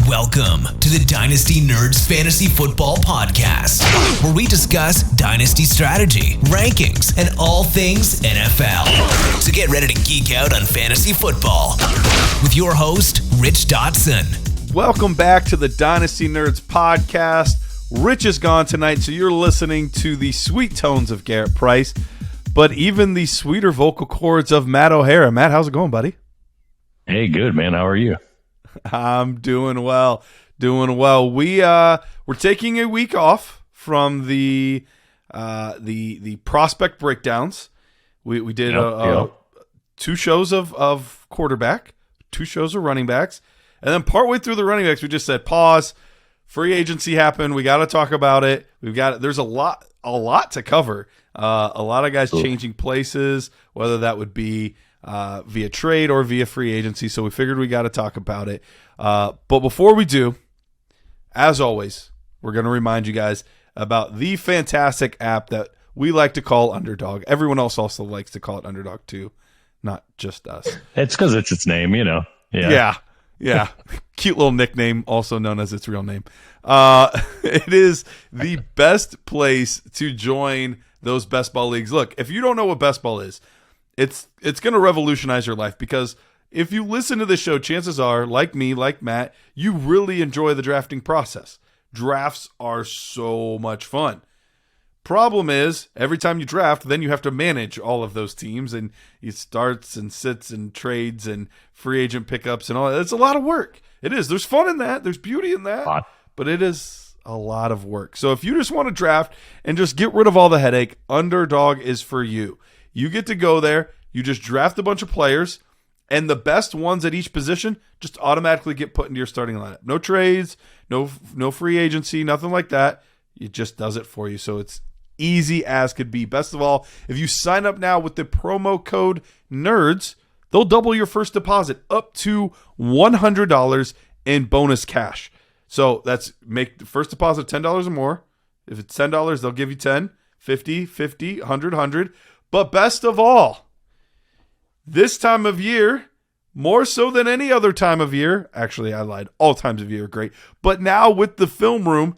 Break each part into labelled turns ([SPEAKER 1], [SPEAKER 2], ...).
[SPEAKER 1] Welcome to the Dynasty Nerds Fantasy Football Podcast, where we discuss Dynasty strategy, rankings, and all things NFL. So get ready to geek out on fantasy football with your host, Rich Dotson.
[SPEAKER 2] Welcome back to the Dynasty Nerds Podcast. Rich is gone tonight, so you're listening to the sweet tones of Garrett Price, but even the sweeter vocal cords of Matt O'Hara. Matt, how's it going, buddy?
[SPEAKER 3] Hey, good, man. How are you?
[SPEAKER 2] I'm doing well. We're taking a week off from the prospect breakdowns. We did two shows of quarterback, 2 shows of running backs, and then partway through the running backs, we just said pause. Free agency happened. We got to talk about it. There's a lot to cover. A lot of guys changing places, whether that would be via trade or via free agency. So we figured we got to talk about it. But before we do, as always, we're going to remind you guys about the fantastic app that we like to call Underdog. Everyone else also likes to call it Underdog too, not just us.
[SPEAKER 3] It's because it's its name, you know.
[SPEAKER 2] Yeah. Cute little nickname, also known as its real name. It is the best place to join those best ball leagues. Look, if you don't know what best ball is, it's going to revolutionize your life, because if you listen to this show, chances are, like me, like Matt, you really enjoy the drafting process. Drafts are so much fun. Problem is, every time you draft, then you have to manage all of those teams, and it starts and sits and trades and free agent pickups and all that. It's a lot of work. It is. There's fun in that. There's beauty in that. But it is a lot of work. So if you just want to draft and just get rid of all the headache, Underdog is for you. You get to go there. You just draft a bunch of players, and the best ones at each position just automatically get put into your starting lineup. No trades, no free agency, nothing like that. It just does it for you. So it's easy as could be. Best of all, if you sign up now with the promo code NERDS, they'll double your first deposit up to $100 in bonus cash. So that's make the first deposit $10 or more. If it's $10, they'll give you 10, 50, 100. But best of all, this time of year, more so than any other time of year, actually I lied, all times of year are great, but now with the film room,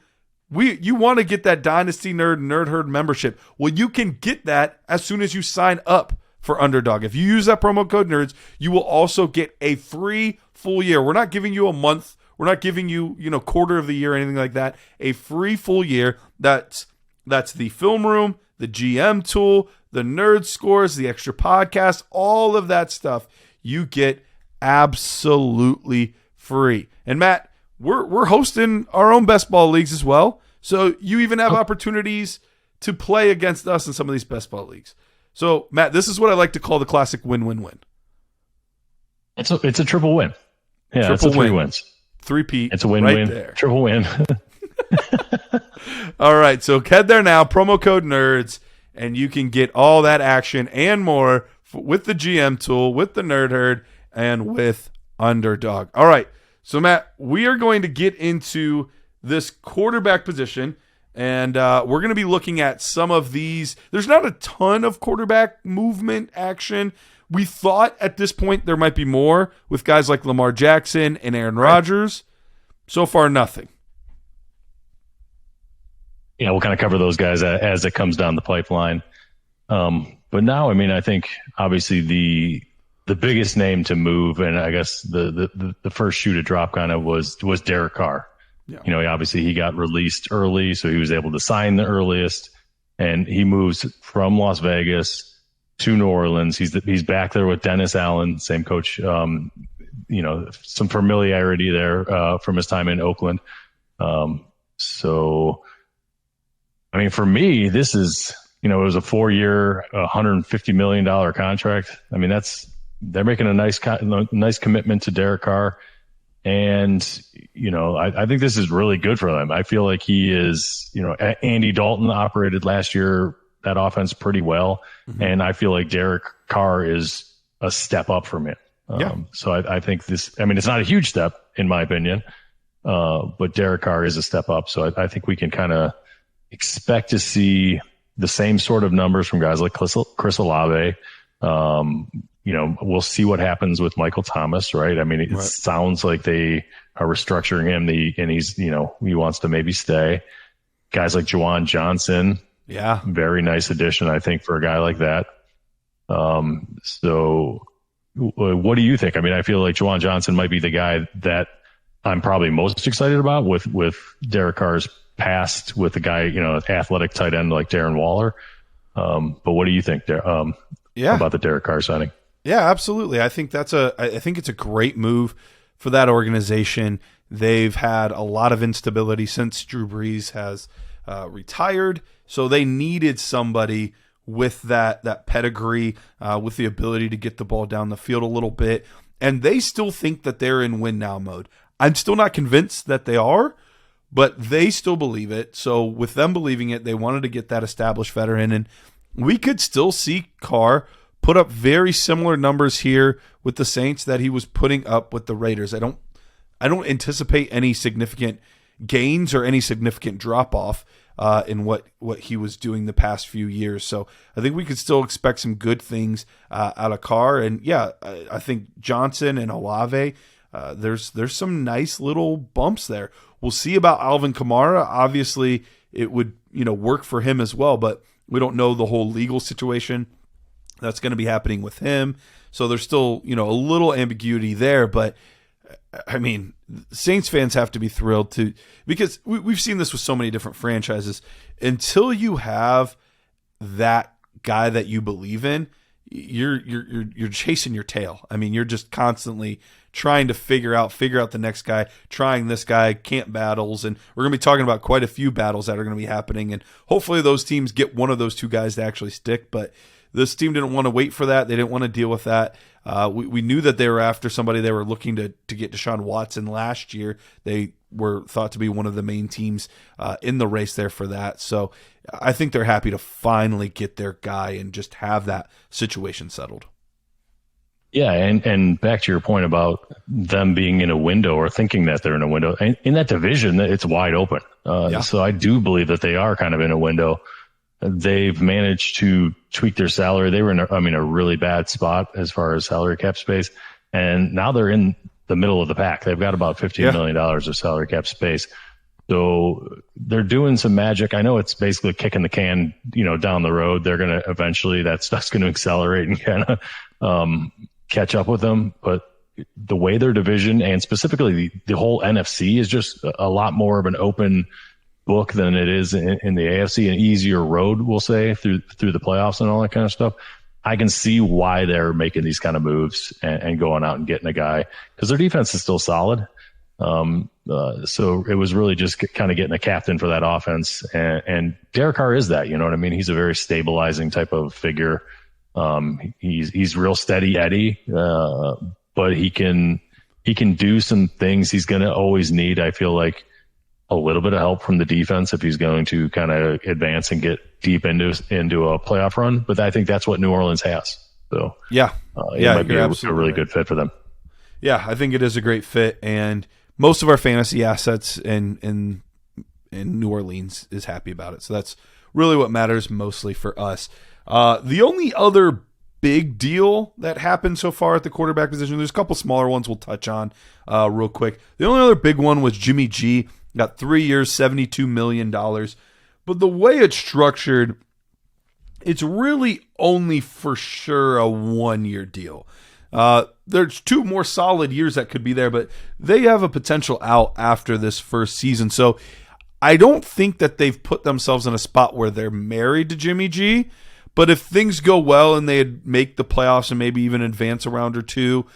[SPEAKER 2] you want to get that Dynasty Nerd Herd membership. Well, you can get that as soon as you sign up for Underdog. If you use that promo code NERDS, you will also get a free full year. We're not giving you a month. We're not giving you, quarter of the year or anything like that. A free full year. That's the film room, the GM tool, the nerd scores, the extra podcast, all of that stuff you get absolutely free. And Matt, we're hosting our own best ball leagues as well. So you even have opportunities to play against us in some of these best ball leagues. So Matt, this is what I like to call the classic win-win-win.
[SPEAKER 3] It's a triple win. Yeah, it's 3 wins.
[SPEAKER 2] 3-peat.
[SPEAKER 3] It's a win-win.
[SPEAKER 2] Right there.
[SPEAKER 3] Triple win.
[SPEAKER 2] All right, so head there now, promo code NERDS, and you can get all that action and more with the GM tool, with the Nerd Herd, and with Underdog. All right, so Matt, we are going to get into this quarterback position, and we're going to be looking at some of these. There's not a ton of quarterback movement action. We thought at this point there might be more with guys like Lamar Jackson and Aaron Rodgers. So far, nothing.
[SPEAKER 3] Yeah, we'll kind of cover those guys as it comes down the pipeline. But now, I mean, I think obviously the biggest name to move, and I guess the first shoe to drop kind of was Derek Carr. Yeah. Obviously he got released early, so he was able to sign the earliest, and he moves from Las Vegas to New Orleans. He's back there with Dennis Allen, same coach. Some familiarity there from his time in Oakland. So, I mean, for me, this is, it was a 4-year, $150 million contract. I mean, they're making a nice commitment to Derek Carr. And, I think this is really good for them. I feel like he is, Andy Dalton operated last year that offense pretty well. Mm-hmm. And I feel like Derek Carr is a step up from him. So I think this, I mean, it's not a huge step in my opinion, but Derek Carr is a step up. So I think we can kind of expect to see the same sort of numbers from guys like Chris Olave. we'll see what happens with Michael Thomas, right? I mean, it sounds like they are restructuring him, and he's, he wants to maybe stay. Guys like Juwan Johnson, very nice addition, I think, for a guy like that. So what do you think? I mean, I feel like Juwan Johnson might be the guy that I'm probably most excited about with Derek Carr's past with the guy, athletic tight end like Darren Waller. But what do you think about the Derek Carr signing?
[SPEAKER 2] Yeah, absolutely. I think I think it's a great move for that organization. They've had a lot of instability since Drew Brees has retired, so they needed somebody with that pedigree, with the ability to get the ball down the field a little bit, and they still think that they're in win now mode. I'm still not convinced that they are, but they still believe it. So with them believing it, they wanted to get that established veteran, and we could still see Carr put up very similar numbers here with the Saints that he was putting up with the Raiders. I don't anticipate any significant gains or any significant drop off in what he was doing the past few years. So I think we could still expect some good things out of Carr. And I think Johnson and Olave, there's some nice little bumps there. We'll see about Alvin Kamara. Obviously, it would work for him as well, but we don't know the whole legal situation that's going to be happening with him. So there's still a little ambiguity there. But I mean, Saints fans have to be thrilled because we've seen this with so many different franchises. Until you have that guy that you believe in, you're chasing your tail. I mean, you're just constantly trying to figure out the next guy, trying this guy, camp battles, and we're going to be talking about quite a few battles that are going to be happening, and hopefully those teams get one of those two guys to actually stick, but this team didn't want to wait for that. They didn't want to deal with that. We knew that they were after somebody. They were looking to get Deshaun Watson last year. They were thought to be one of the main teams in the race there for that. So I think they're happy to finally get their guy and just have that situation settled.
[SPEAKER 3] Yeah, and back to your point about them being in a window or thinking that they're in a window. In that division, it's wide open. So I do believe that they are kind of in a window. They've managed to tweak their salary. They were in a really bad spot as far as salary cap space. And now they're in the middle of the pack. They've got about $15 million of salary cap space. So they're doing some magic. I know it's basically kicking the can, down the road. They're going to eventually, that stuff's going to accelerate and kind of catch up with them. But the way their division and specifically the whole NFC is just a lot more of an open book than it is in the AFC, an easier road, we'll say, through the playoffs and all that kind of stuff. I can see why they're making these kind of moves and going out and getting a guy, because their defense is still solid. So it was really just kind of getting a captain for that offense. And Derek Carr is that, you know what I mean? He's a very stabilizing type of figure. He's real steady Eddie, but he can do some things he's going to always need. I feel like a little bit of help from the defense if he's going to kind of advance and get deep into a playoff run. But I think that's what New Orleans has. So it might be a really good fit for them.
[SPEAKER 2] Yeah, I think it is a great fit, and most of our fantasy assets in New Orleans is happy about it. So that's really what matters mostly for us. The only other big deal that happened so far at the quarterback position, there's a couple smaller ones we'll touch on real quick. The only other big one was Jimmy G. Got 3 years, $72 million. But the way it's structured, it's really only for sure a 1-year deal. There's 2 more solid years that could be there, but they have a potential out after this first season. So I don't think that they've put themselves in a spot where they're married to Jimmy G. But if things go well and they make the playoffs and maybe even advance a round or two,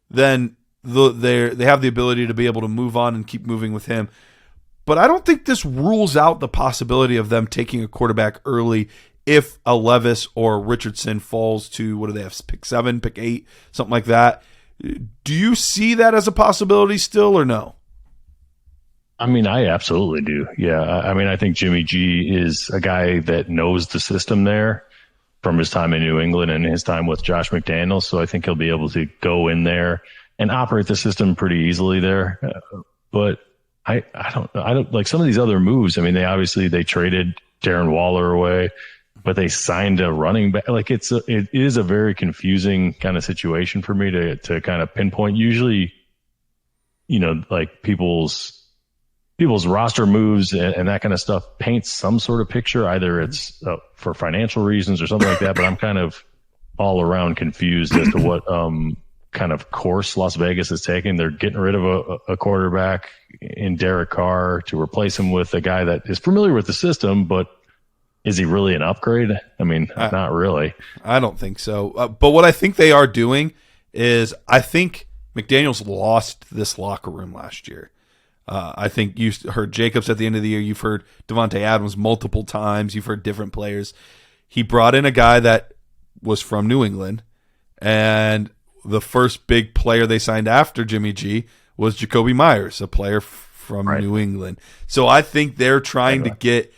[SPEAKER 2] then they have the ability to be able to move on and keep moving with him. But I don't think this rules out the possibility of them taking a quarterback early if a Levis or Richardson falls to, what do they have, pick 7, pick 8, something like that. Do you see that as a possibility still or no?
[SPEAKER 3] I mean, I absolutely do. Yeah. I mean, I think Jimmy G is a guy that knows the system there from his time in New England and his time with Josh McDaniels. So I think he'll be able to go in there and operate the system pretty easily there. But I don't like some of these other moves. I mean, they traded Darren Waller away. but they signed a running back. Like it is a very confusing kind of situation for me to kind of pinpoint. Usually, like people's roster moves and that kind of stuff paints some sort of picture. Either it's for financial reasons or something like that, but I'm kind of all around confused as to what kind of course Las Vegas is taking. They're getting rid of a quarterback in Derek Carr to replace him with a guy that is familiar with the system, but is he really an upgrade? I mean, not really.
[SPEAKER 2] I don't think so. But what I think they are doing is I think McDaniels lost this locker room last year. I think you heard Jacobs at the end of the year. You've heard Devontae Adams multiple times. You've heard different players. He brought in a guy that was from New England, and the first big player they signed after Jimmy G was Jacoby Myers, a player from New England. So I think they're trying to get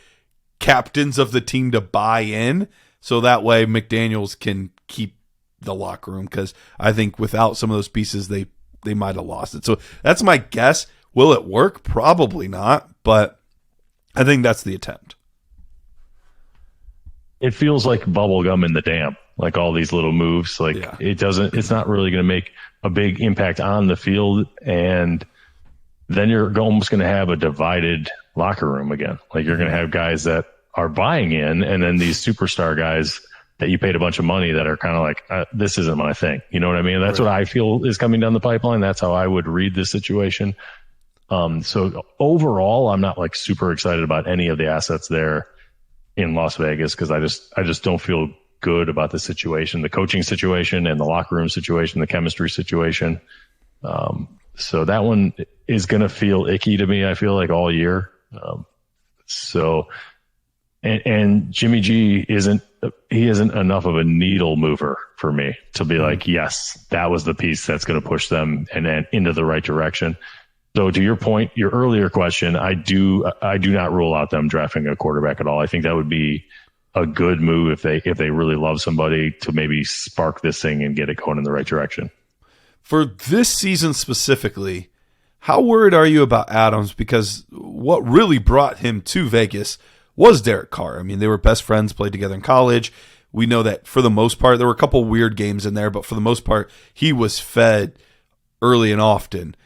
[SPEAKER 2] captains of the team to buy in, so that way McDaniels can keep the locker room, because I think without some of those pieces, they might have lost it. So that's my guess. Will it work? Probably not, but I think that's the attempt.
[SPEAKER 3] It feels like bubble gum in the dam, like all these little moves. Like it's not really going to make a big impact on the field, and then you're almost going to have a divided locker room again. Like you're going to have guys that are buying in, and then these superstar guys that you paid a bunch of money that are kind of like, this isn't my thing. You know what I mean? That's what I feel is coming down the pipeline. That's how I would read this situation. So overall, I'm not like super excited about any of the assets there in Las Vegas, because I just don't feel good about the situation, the coaching situation and the locker room situation, the chemistry situation. So that one is going to feel icky to me, I feel like, all year. And Jimmy G isn't enough of a needle mover for me to be like, yes, that was the piece that's going to push them and then into the right direction. So to your point, your earlier question, I do not rule out them drafting a quarterback at all. I think that would be a good move if they really love somebody to maybe spark this thing and get it going in the right direction.
[SPEAKER 2] For this season specifically, how worried are you about Adams? Because what really brought him to Vegas was Derek Carr. I mean, they were best friends, played together in college. We know that for the most part, there were a couple weird games in there, but for the most part, he was fed early and often.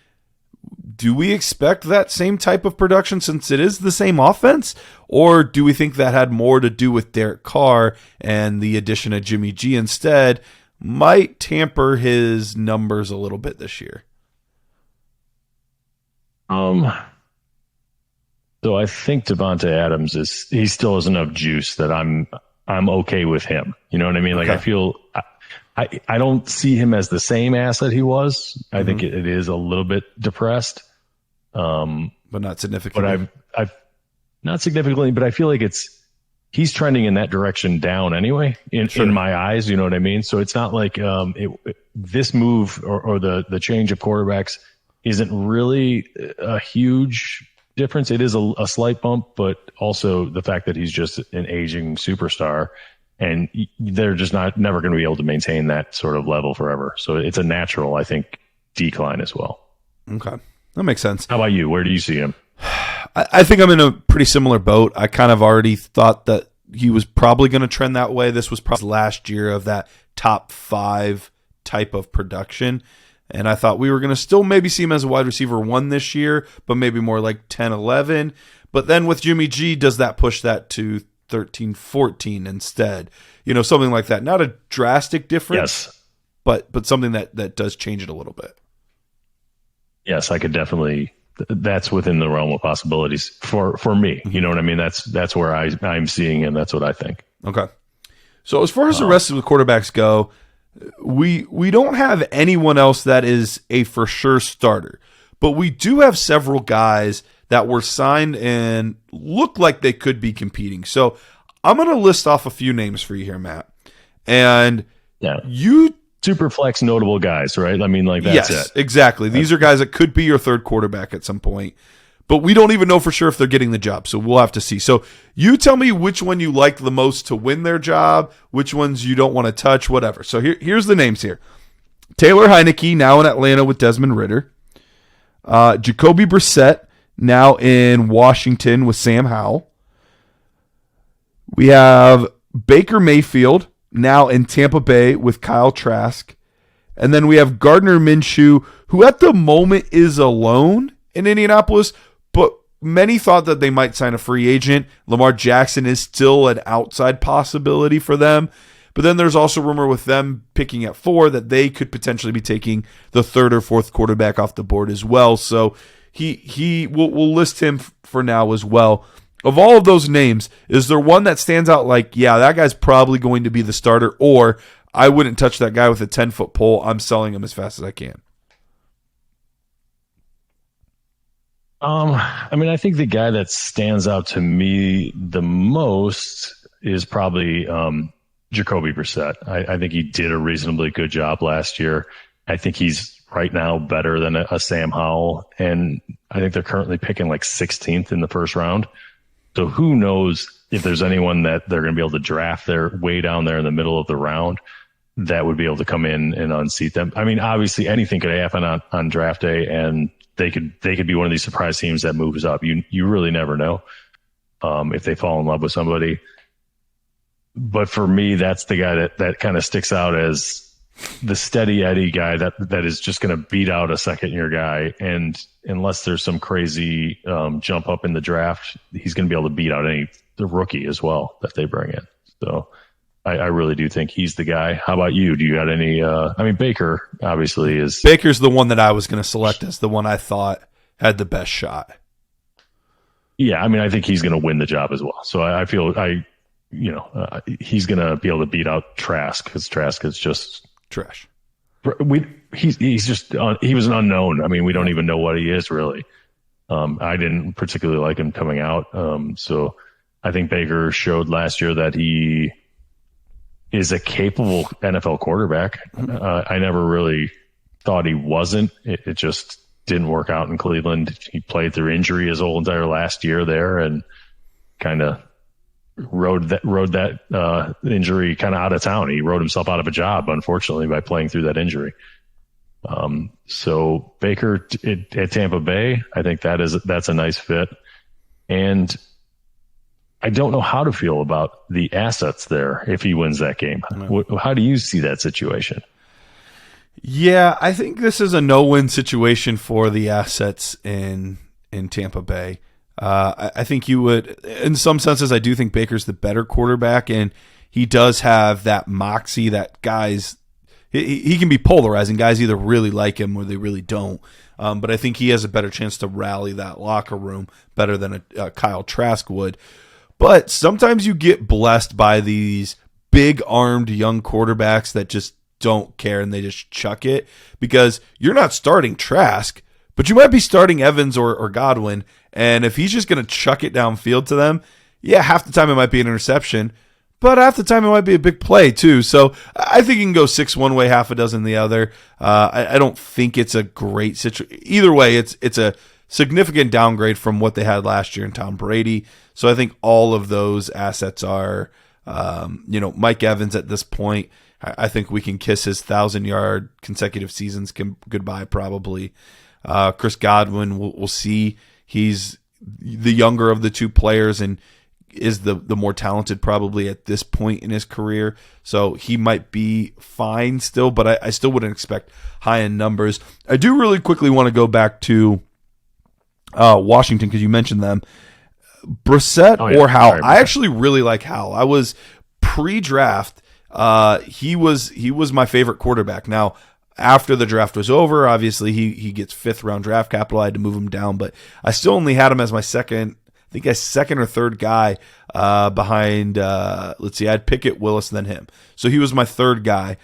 [SPEAKER 2] Do we expect that same type of production since it is the same offense? Or do we think that had more to do with Derek Carr and the addition of Jimmy G instead might tamper his numbers a little bit this year?
[SPEAKER 3] So I think Devontae Adams he still has enough juice that I'm okay with him. You know what I mean? Like, I feel I don't see him as the same asset he was. I think it is a little bit depressed.
[SPEAKER 2] But not significantly.
[SPEAKER 3] But I've not significantly, but I feel like he's trending in that direction down anyway in my eyes. You know what I mean? So it's not like this move or the change of quarterbacks isn't really a huge difference. It is a slight bump, but also the fact that he's just an aging superstar, and they're just never going to be able to maintain that sort of level forever. So it's a natural, I think, decline as well.
[SPEAKER 2] Okay. That makes sense.
[SPEAKER 3] How about you? Where do you see him?
[SPEAKER 2] I think I'm in a pretty similar boat. I kind of already thought that he was probably going to trend that way. This was probably last year of that top 5 type of production. And I thought we were going to still maybe see him as a wide receiver 1 this year, but maybe more like 10, 11. But then with Jimmy G, does that push that to 13, 14 instead? You know, something like that. Not a drastic difference, but something that does change it a little bit.
[SPEAKER 3] Yes, I could definitely. That's within the realm of possibilities for me. You know what I mean? That's where I'm seeing him. That's what I think.
[SPEAKER 2] Okay. So as far as the rest of the quarterbacks go, we don't have anyone else that is a for sure starter, but we do have several guys that were signed and look like they could be competing. So I'm going to list off a few names for you here, Matt. And you
[SPEAKER 3] super flex notable guys, right? I mean, like, that's
[SPEAKER 2] yes,
[SPEAKER 3] it.
[SPEAKER 2] Exactly. These are guys that could be your third quarterback at some point, but we don't even know for sure if they're getting the job. So we'll have to see. So you tell me which one you like the most to win their job, which ones you don't want to touch, whatever. So here's the names here. Taylor Heinicke, now in Atlanta with Desmond Ridder. Jacoby Brissett, now in Washington with Sam Howell. We have Baker Mayfield now in Tampa Bay with Kyle Trask. And then we have Gardner Minshew, who at the moment is alone in Indianapolis, but many thought that they might sign a free agent. Lamar Jackson is still an outside possibility for them. But then there's also rumor with them picking at 4 that they could potentially be taking the 3rd or 4th quarterback off the board as well. So we'll list him for now as well. Of all of those names, is there one that stands out like, yeah, that guy's probably going to be the starter, or I wouldn't touch that guy with a 10-foot pole. I'm selling him as fast as I can.
[SPEAKER 3] I think the guy that stands out to me the most is probably Jacoby Brissett. I think he did a reasonably good job last year. I think he's right now better than a Sam Howell, and I think they're currently picking like 16th in the first round. So who knows if there's anyone that they're going to be able to draft there way down there in the middle of the round that would be able to come in and unseat them. I mean, obviously anything could happen on draft day, and they could be one of these surprise teams that moves up. You really never know if they fall in love with somebody. But for me, that's the guy that kind of sticks out as the steady Eddie guy that is just going to beat out a second-year guy. And unless there's some crazy jump up in the draft, he's going to be able to beat out the rookie as well that they bring in. So I really do think he's the guy. How about you? Do you got any? Baker obviously is.
[SPEAKER 2] Baker's the one that I was going to select as the one I thought had the best shot.
[SPEAKER 3] Yeah, I think he's going to win the job as well. So I feel he's going to be able to beat out Trask, because Trask is just
[SPEAKER 2] trash.
[SPEAKER 3] He's just he was an unknown. We don't even know what he is really. I didn't particularly like him coming out. So I think Baker showed last year that he is a capable NFL quarterback. I never really thought he wasn't. It just didn't work out in Cleveland. He played through injury his whole entire last year there, and kind of rode that injury kind of out of town. He rode himself out of a job, unfortunately, by playing through that injury. So Baker at Tampa Bay, I think that's a nice fit. And I don't know how to feel about the assets there if he wins that game. How do you see that situation?
[SPEAKER 2] Yeah, I think this is a no-win situation for the assets in Tampa Bay. I think you would, in some senses, I do think Baker's the better quarterback, and he does have that moxie that guys, he can be polarizing. Guys either really like him or they really don't. But I think he has a better chance to rally that locker room better than a Kyle Trask would. But sometimes you get blessed by these big-armed young quarterbacks that just don't care and they just chuck it, because you're not starting Trask, but you might be starting Evans or Godwin, and if he's just going to chuck it downfield to them, yeah, half the time it might be an interception, but half the time it might be a big play too. So I think you can go 6 one way, half a dozen the other. I don't think it's a great situation. Either way, it's a significant downgrade from what they had last year in Tom Brady. So I think all of those assets are, Mike Evans at this point, I think we can kiss his 1,000-yard consecutive seasons goodbye probably. Chris Godwin, we'll see. He's the younger of the two players and is the more talented probably at this point in his career. So he might be fine still, but I still wouldn't expect high-end numbers. I do really quickly want to go back to Washington because you mentioned them. Brissett or Howell. I actually really like Howell. I was pre-draft. He was my favorite quarterback. Now, after the draft was over, obviously he gets 5th round draft capital. I had to move him down, but I still only had him as my second or third guy behind. I had Pickett, Willis, and then him. So he was my third guy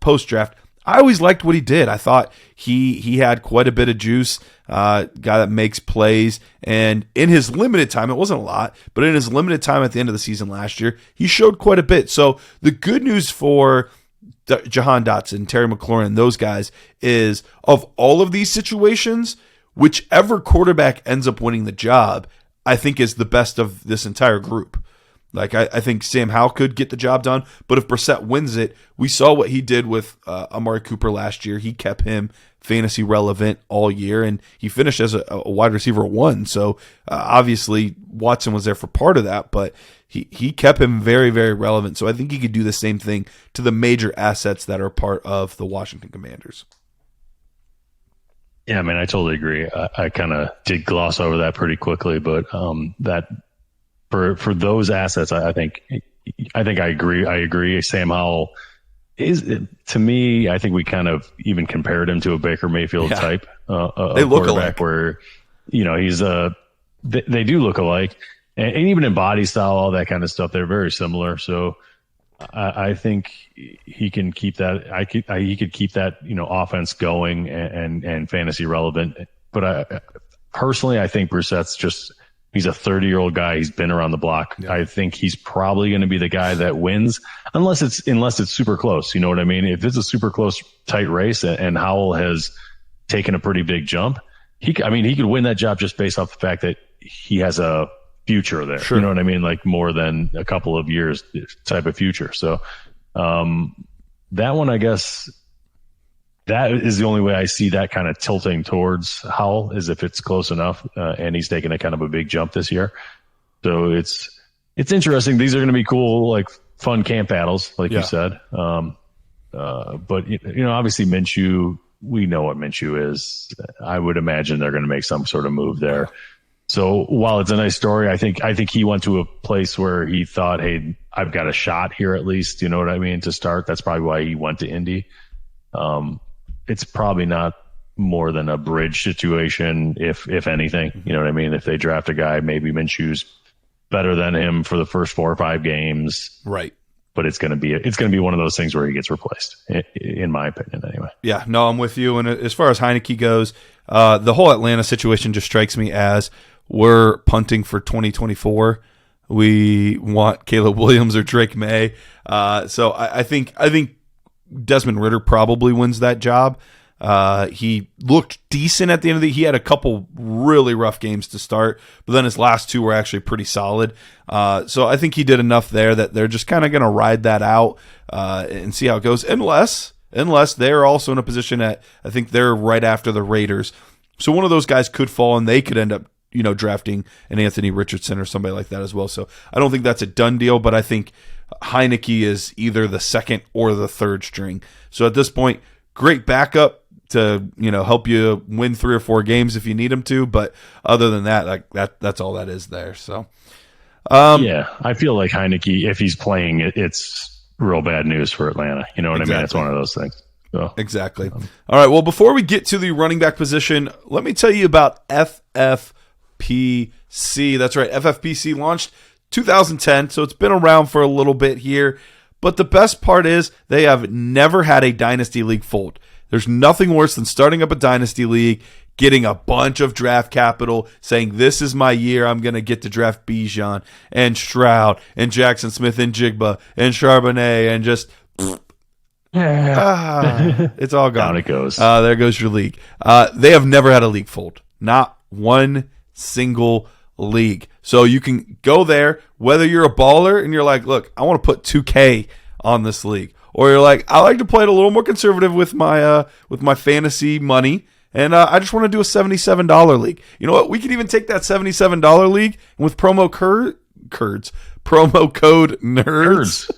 [SPEAKER 2] post draft. I always liked what he did. I thought he had quite a bit of juice. Guy that makes plays, and in his limited time, it wasn't a lot, but in his limited time at the end of the season last year, he showed quite a bit. So the good news for Jahan Dotson, Terry McLaurin, those guys is of all of these situations, whichever quarterback ends up winning the job, I think is the best of this entire group. Like, I think Sam Howell could get the job done, but if Brissett wins it, we saw what he did with Amari Cooper last year. He kept him fantasy relevant all year, and he finished as a wide receiver 1. So obviously Watson was there for part of that, but he kept him very, very relevant. So I think he could do the same thing to the major assets that are part of the Washington Commanders.
[SPEAKER 3] Yeah, I mean, I totally agree. I kind of did gloss over that pretty quickly, but that for those assets, I think I agree. I agree. Sam Howell is, to me, I think we kind of even compared him to a Baker Mayfield type
[SPEAKER 2] they look alike.
[SPEAKER 3] Where, he's they do look alike, and even in body style, all that kind of stuff, they're very similar. So I think he can keep that. He could keep that offense going and fantasy relevant. But personally, I think Brissett's he's a 30-year-old guy. He's been around the block. Yeah. I think he's probably going to be the guy that wins, unless it's super close. You know what I mean? If it's a super close, tight race, and Howell has taken a pretty big jump, he could win that job just based off the fact that he has a future there. Sure. You know what I mean? Like more than a couple of years type of future. So that one, I guess, that is the only way I see that kind of tilting towards Howell, is if it's close enough, and he's taking a kind of a big jump this year. So it's interesting. These are going to be cool, like fun camp battles, like you said. But obviously Minshew, we know what Minshew is. I would imagine they're going to make some sort of move there. So while it's a nice story, I think he went to a place where he thought, hey, I've got a shot here at least. You know what I mean? To start, that's probably why he went to Indy. It's probably not more than a bridge situation, if anything. You know what I mean? If they draft a guy, maybe Minshew's better than him for the first 4 or 5 games.
[SPEAKER 2] Right.
[SPEAKER 3] But it's going to be one of those things where he gets replaced, in my opinion, anyway.
[SPEAKER 2] Yeah, no, I'm with you. And as far as Heinicke goes, the whole Atlanta situation just strikes me as we're punting for 2024. We want Caleb Williams or Drake May. So I think Desmond Ridder probably wins that job. He looked decent at the end of he had a couple really rough games to start, but then his last 2 were actually pretty solid. So I think he did enough there that they're just kind of going to ride that out and see how it goes, unless they're also in a position that I think they're right after the Raiders. So one of those guys could fall and they could end up, drafting an Anthony Richardson or somebody like that as well. So I don't think that's a done deal, but I think Heinicke is either the second or the third string. So at this point, great backup to help you win 3 or 4 games if you need him to, but other than that, that's all that is there. So
[SPEAKER 3] I feel like Heinicke, if he's playing, it's real bad news for Atlanta. You know what I mean? It's one of those things. So,
[SPEAKER 2] exactly. All right. Well, before we get to the running back position, let me tell you about FFPC. That's right. FFPC launched 2010, so it's been around for a little bit here. But the best part is they have never had a Dynasty League fold. There's nothing worse than starting up a Dynasty League, getting a bunch of draft capital, saying this is my year, I'm going to get to draft Bijan and Stroud and Jackson Smith and Jigba and Charbonnet and just it's all gone.
[SPEAKER 3] Down it goes.
[SPEAKER 2] There goes your league. They have never had a league fold. Not one single league. So you can go there, whether you're a baller and you're like, look, I want to put $2K on this league. Or you're like, I like to play it a little more conservative with my fantasy money, and I just want to do a $77 league. You know what? We could even take that $77 league, and with promo code nerds.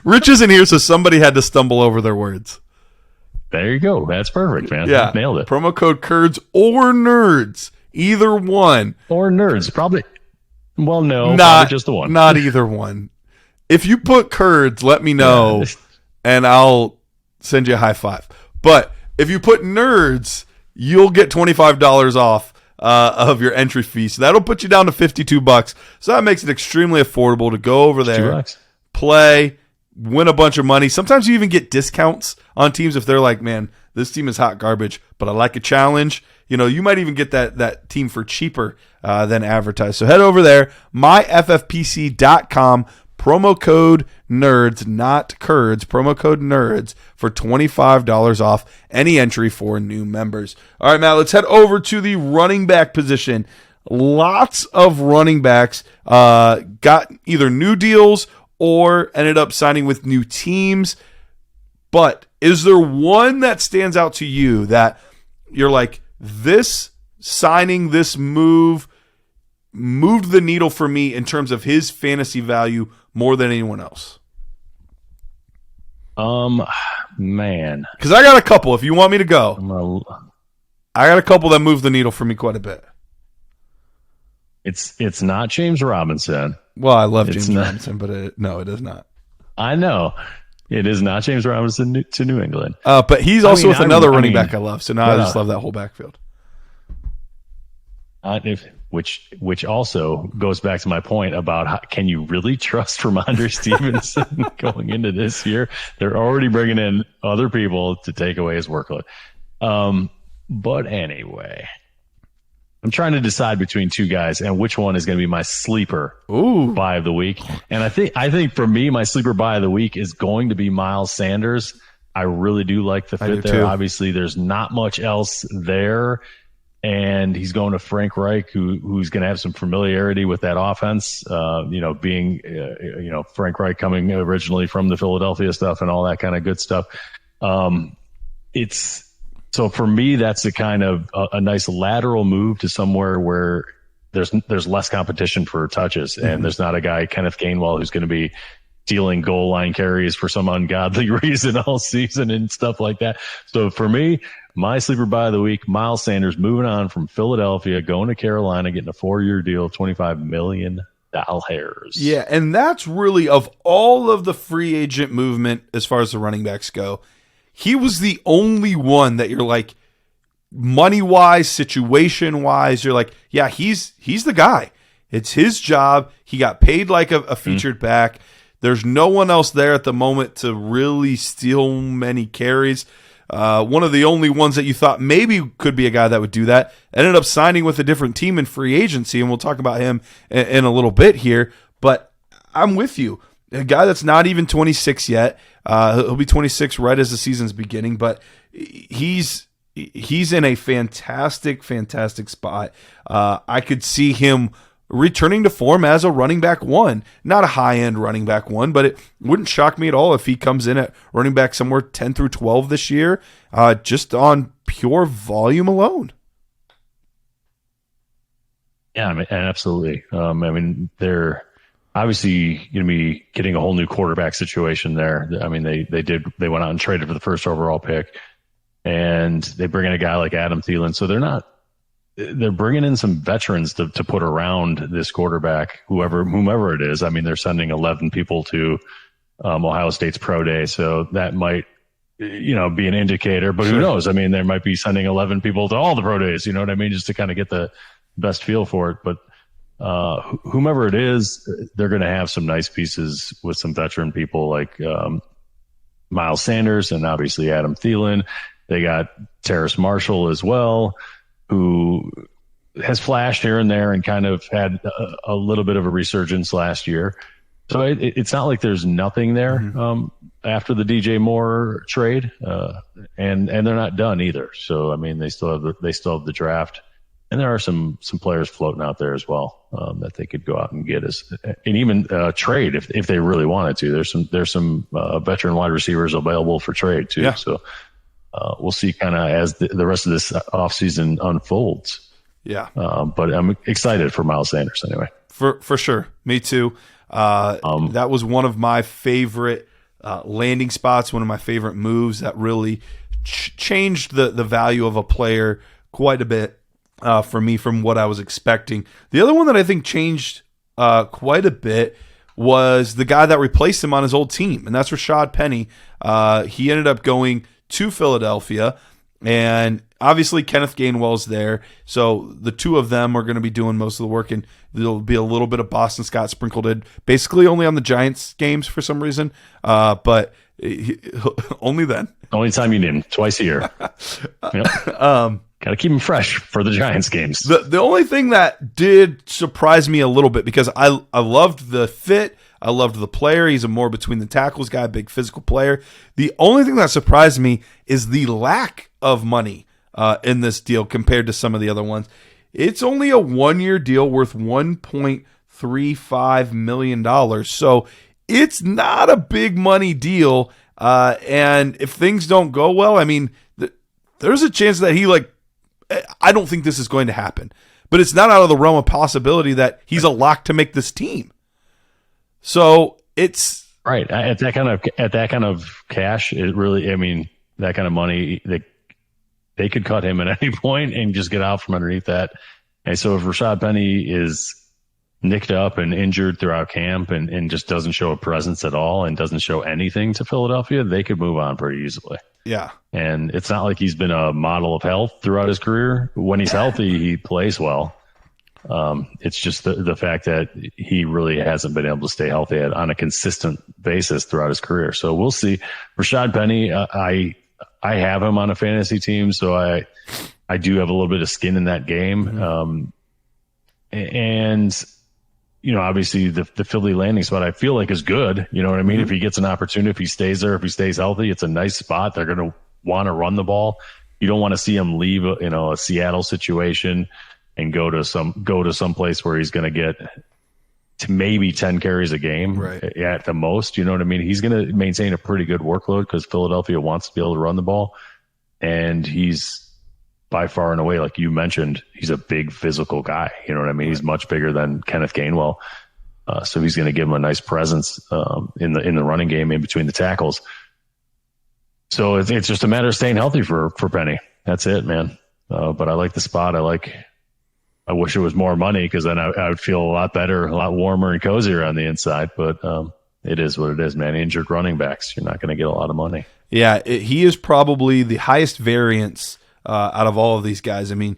[SPEAKER 2] Rich isn't here, so somebody had to stumble over their words.
[SPEAKER 3] There you go. That's perfect, man.
[SPEAKER 2] Yeah,
[SPEAKER 3] nailed it.
[SPEAKER 2] Promo code curds or nerds, either one.
[SPEAKER 3] Or nerds, probably. Well, no,
[SPEAKER 2] not
[SPEAKER 3] just the one.
[SPEAKER 2] Not either one. If you put curds, let me know, and I'll send you a high five. But if you put nerds, you'll get $25 off of your entry fee. So that'll put you down to $52. So that makes it extremely affordable to go over there, play, win a bunch of money. Sometimes you even get discounts on teams if they're like, man, this team is hot garbage, but I like a challenge. You might even get that team for cheaper than advertised. So head over there, myffpc.com. Promo code nerds, not curds, promo code nerds for $25 off any entry for new members. All right, Matt, let's head over to the running back position. lots of running backs got either new deals or ended up signing with new teams. But is there one that stands out to you that you're like, this signing, this moved the needle for me in terms of his fantasy value more than anyone else?
[SPEAKER 3] Man.
[SPEAKER 2] Because I got a couple if you want me to go. I got a couple that moved the needle for me quite a bit.
[SPEAKER 3] It's not James Robinson.
[SPEAKER 2] Well, I love James Robinson, but no, it is not.
[SPEAKER 3] I know. It is not James Robinson to New England.
[SPEAKER 2] But he's also with another running back I love, so now I just love that whole backfield. Which also goes back to my point about can you really trust Ramondre Stevenson going into this year? They're already bringing in other people to take away his workload. But anyway, I'm trying to decide between two guys and which one is going to be my sleeper buy of the week. And I think for me, my sleeper buy of the week is going to be Miles Sanders. I really do like the fit there. Too. Obviously, there's not much else there. And he's going to Frank Reich, who's going to have some familiarity with that offense. Being Frank Reich coming originally from the Philadelphia stuff and all that kind of good stuff. So for me, that's a kind of a nice lateral move to somewhere where there's less competition for touches, and there's not a guy, Kenneth Gainwell, who's going to be stealing goal line carries for some ungodly reason all season and stuff like that. So for me, my sleeper buy of the week, Miles Sanders, moving on from Philadelphia, going to Carolina, getting a 4-year deal, $25 million. Yeah, and that's really, of all of the free agent movement as far as the running backs go, he was the only one that you're like, money-wise, situation-wise, you're like, yeah, he's the guy. It's his job. He got paid like a featured back. There's no one else there at the moment to really steal many carries. One of the only ones that you thought maybe could be a guy that would do that ended up signing with a different team in free agency, and we'll talk about him in a little bit here. But I'm with you. A guy that's not even 26 yet. He'll be 26 right as the season's beginning, but he's in a fantastic spot. I could see him returning to form as a running back one. Not a high-end running back one, but it wouldn't shock me at all if he comes in at running back somewhere 10 through 12 this year, just on pure volume alone.
[SPEAKER 3] Yeah, absolutely. They're obviously going to be getting a whole new quarterback situation there. I mean, they went out and traded for the first overall pick, and they bring in a guy like Adam Thielen. So they're bringing in some veterans to put around this quarterback, whomever it is. I mean, they're sending 11 people to Ohio State's pro day. So that might, be an indicator, but who knows? I mean, they might be sending 11 people to all the pro days, you know what I mean? Just to kind of get the best feel for it. But whomever it is, they're going to have some nice pieces with some veteran people like Miles Sanders and obviously Adam Thielen. They got Terrace Marshall as well, who has flashed here and there and kind of had a little bit of a resurgence last year. So it's not like there's nothing there after the DJ Moore trade, and they're not done either. So I mean, they still have the draft, and there are some players floating out there as well that they could go out and get and even trade if they really wanted to. There's some veteran wide receivers available for trade too. Yeah. So. We'll see kind of as the rest of this offseason unfolds. Yeah. But I'm excited for Miles Sanders anyway.
[SPEAKER 2] For sure. Me too. That was one of my favorite landing spots, one of my favorite moves that really changed the value of a player quite a bit for me from what I was expecting. The other one that I think changed quite a bit was the guy that replaced him on his old team, and that's Rashaad Penny. He ended up going to Philadelphia, and obviously Kenneth Gainwell's there, so the two of them are going to be doing most of the work, and there'll be a little bit of Boston Scott sprinkled in, basically only on the Giants games for some reason, but only then.
[SPEAKER 3] Only time you need him, twice a year. Yep. Got to keep him fresh for the Giants games.
[SPEAKER 2] The only thing that did surprise me a little bit, because I loved the fit, I loved the player. He's a more between the tackles guy, big physical player. The only thing that surprised me is the lack of money in this deal compared to some of the other ones. It's only a 1-year deal worth $1.35 million. So it's not a big money deal. And if things don't go well, I mean, there's a chance that I don't think this is going to happen, but it's not out of the realm of possibility that he's a lock to make this team. So it's
[SPEAKER 3] right at that kind of cash. It really, I mean, that kind of money, they could cut him at any point and just get out from underneath that. And so if Rashaad Penny is nicked up and injured throughout camp and just doesn't show a presence at all and doesn't show anything to Philadelphia, they could move on pretty easily.
[SPEAKER 2] Yeah.
[SPEAKER 3] And it's not like he's been a model of health throughout his career. When he's healthy, he plays well. It's just the fact that he really hasn't been able to stay healthy on a consistent basis throughout his career. So we'll see. Rashaad Penny, I have him on a fantasy team, so I do have a little bit of skin in that game. Mm-hmm. And you know, obviously the Philly landing spot I feel like is good. You know what I mean? Mm-hmm. If he gets an opportunity, if he stays there, if he stays healthy, it's a nice spot. They're going to want to run the ball. You don't want to see him leave, a Seattle situation and go to some place where he's going to get to maybe 10 carries a game at the most. You know what I mean? He's going to maintain a pretty good workload because Philadelphia wants to be able to run the ball. And he's by far and away, like you mentioned, he's a big physical guy. You know what I mean? Right. He's much bigger than Kenneth Gainwell. So he's going to give him a nice presence in the running game in between the tackles. So it's just a matter of staying healthy for Penny. That's it, man. But I like the spot. I wish it was more money because then I would feel a lot better, a lot warmer and cozier on the inside. But it is what it is, man. Injured running backs, you're not going to get a lot of money.
[SPEAKER 2] Yeah, he is probably the highest variance out of all of these guys. I mean,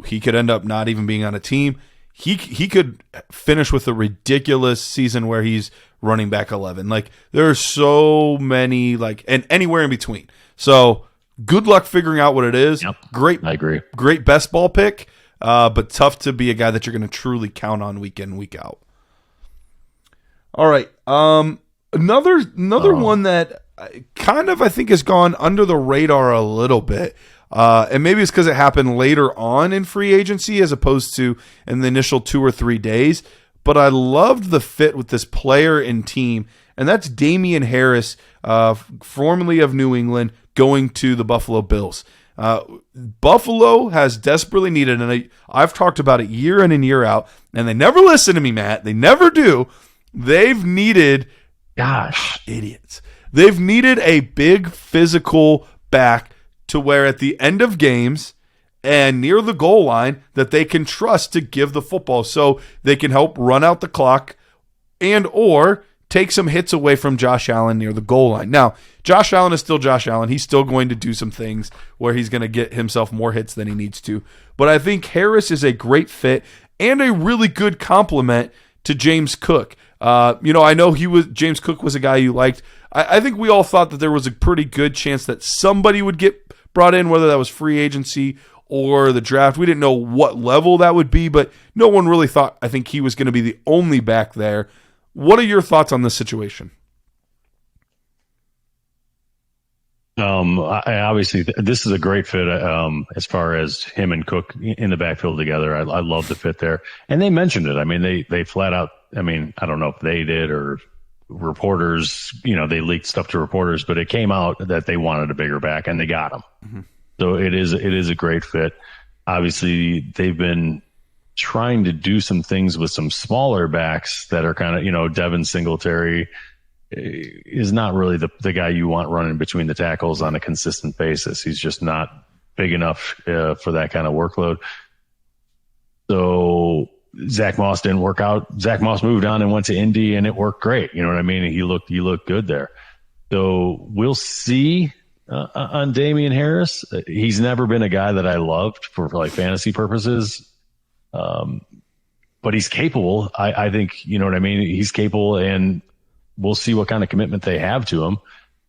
[SPEAKER 2] he could end up not even being on a team. He could finish with a ridiculous season where he's running back 11. Like, there are so many, and anywhere in between. So good luck figuring out what it is. Yep. Great,
[SPEAKER 3] I agree.
[SPEAKER 2] Great best ball pick, but tough to be a guy that you're going to truly count on week in, week out. All right, another one that kind of I think has gone under the radar a little bit. And maybe it's because it happened later on in free agency as opposed to in the initial 2 or 3 days. But I loved the fit with this player and team, and that's Damien Harris, formerly of New England, going to the Buffalo Bills. Buffalo has desperately needed, and I've talked about it year in and year out, and they never listen to me, Matt. They never do. They've needed, idiots. They've needed a big physical back to where at the end of games and near the goal line that they can trust to give the football so they can help run out the clock and or take some hits away from Josh Allen near the goal line. Now, Josh Allen is still Josh Allen. He's still going to do some things where he's going to get himself more hits than he needs to. But I think Harris is a great fit and a really good complement to James Cook. I know James Cook was a guy you liked. I think we all thought that there was a pretty good chance that somebody would get brought in, whether that was free agency or the draft. We didn't know what level that would be, but no one really thought, I think, he was going to be the only back there. What are your thoughts on this situation?
[SPEAKER 3] Obviously, this is a great fit as far as him and Cook in the backfield together. I love the fit there. And they mentioned it. I mean, they flat out, I don't know if they did or reporters, they leaked stuff to reporters, but it came out that they wanted a bigger back and they got him. Mm-hmm. So it is a great fit. Obviously, they've been trying to do some things with some smaller backs that are kind of, Devin Singletary is not really the guy you want running between the tackles on a consistent basis. He's just not big enough for that kind of workload. So Zach Moss didn't work out. Zach Moss moved on and went to Indy, and it worked great. You know what I mean? He looked good there. So we'll see on Damien Harris. He's never been a guy that I loved for fantasy purposes, but he's capable. I think, you know what I mean? He's capable, and we'll see what kind of commitment they have to him.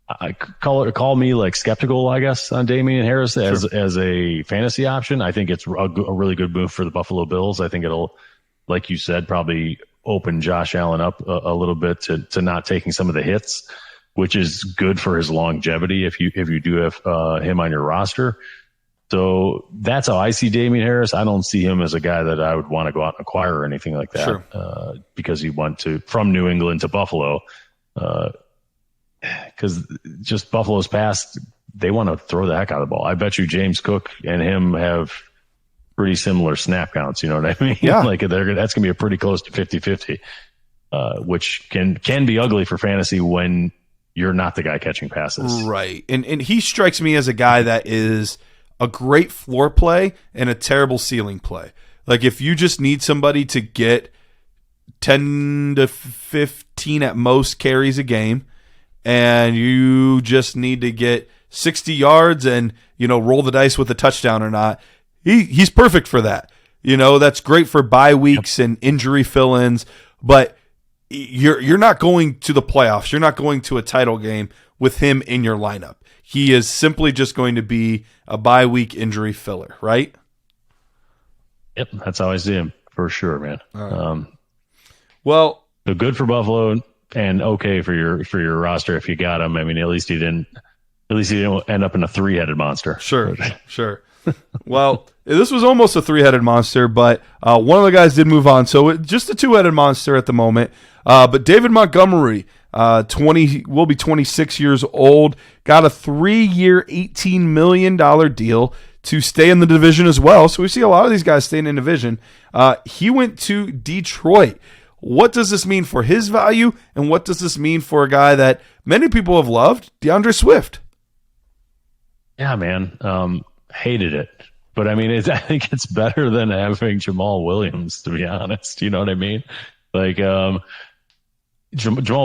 [SPEAKER 3] I call me skeptical, I guess, on Damien Harris as a fantasy option. I think it's a really good move for the Buffalo Bills. I think it'll, like you said, probably open Josh Allen up a little bit to not taking some of the hits, which is good for his longevity if you do have him on your roster. So that's how I see Damien Harris. I don't see him as a guy that I would want to go out and acquire or anything like that.
[SPEAKER 2] Sure.
[SPEAKER 3] Because he went from New England to Buffalo. Because just Buffalo's past, they want to throw the heck out of the ball. I bet you James Cook and him have pretty similar snap counts. You know what I mean?
[SPEAKER 2] Yeah.
[SPEAKER 3] Like that's going to be a pretty close to 50-50, which can be ugly for fantasy when you're not the guy catching passes.
[SPEAKER 2] Right. And he strikes me as a guy that is a great floor play and a terrible ceiling play. Like if you just need somebody to get 10 to 15 at most carries a game, and you just need to get 60 yards and, roll the dice with a touchdown or not, he's perfect for that. That's great for bye weeks and injury fill-ins, but you're not going to the playoffs. You're not going to a title game with him in your lineup. He is simply just going to be a bye week injury filler, right?
[SPEAKER 3] Yep, that's how I see him for sure, man.
[SPEAKER 2] Right. So
[SPEAKER 3] good for Buffalo and okay for your roster if you got him. I mean, at least he didn't end up in a 3-headed monster.
[SPEAKER 2] Sure. Well, this was almost a 3-headed monster, but one of the guys did move on. So just a 2-headed monster at the moment. But David Montgomery, will be 26 years old, got a 3-year, $18 million deal to stay in the division as well. So we see a lot of these guys staying in division. He went to Detroit. What does this mean for his value, and what does this mean for a guy that many people have loved, DeAndre Swift?
[SPEAKER 3] Yeah, man. Hated it. But, I mean, I think it's better than having Jamaal Williams, to be honest. You know what I mean? Like, Jamaal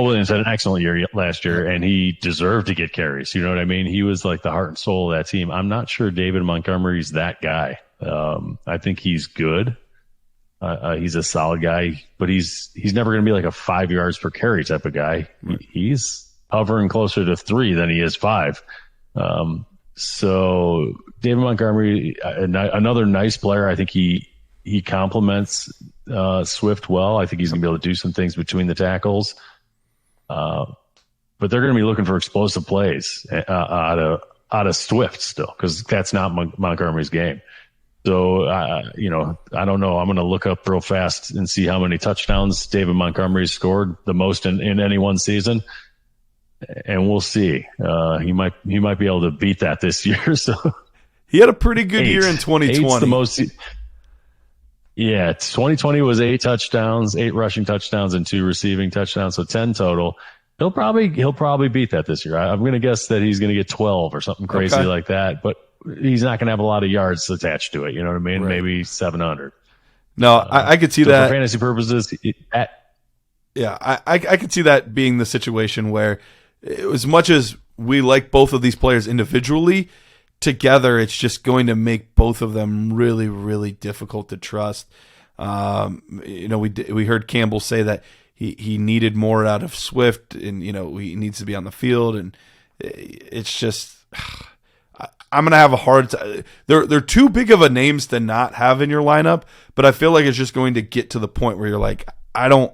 [SPEAKER 3] Williams had an excellent year last year, and he deserved to get carries. You know what I mean? He was like the heart and soul of that team. I'm not sure David Montgomery's that guy. I think he's good. He's a solid guy, but he's never going to be like a 5 yards per carry type of guy. He's hovering closer to 3 than he is 5. So David Montgomery, another nice player. I think he complements Swift well. I think he's going to be able to do some things between the tackles. But they're going to be looking for explosive plays out of Swift still, because that's not Montgomery's game. So, I don't know. I'm going to look up real fast and see how many touchdowns David Montgomery scored, the most in any one season. And we'll see. He might be able to beat that this year. So
[SPEAKER 2] he had a pretty good year in 2020.
[SPEAKER 3] 8's the most. Yeah, 2020 was 8 touchdowns, 8 rushing touchdowns, and 2 receiving touchdowns, so 10 total. He'll probably beat that this year. I'm going to guess that he's going to get 12 or something crazy like that. But he's not going to have a lot of yards attached to it. You know what I mean? Right. Maybe 700.
[SPEAKER 2] No, I could see that
[SPEAKER 3] for fantasy purposes.
[SPEAKER 2] I could see that being the situation where, as much as we like both of these players individually, together it's just going to make both of them really, really difficult to trust. We heard Campbell say that he needed more out of Swift, and he needs to be on the field, and it's just I'm gonna have a hard time. They're too big of a names to not have in your lineup, but I feel like it's just going to get to the point where you're like, I don't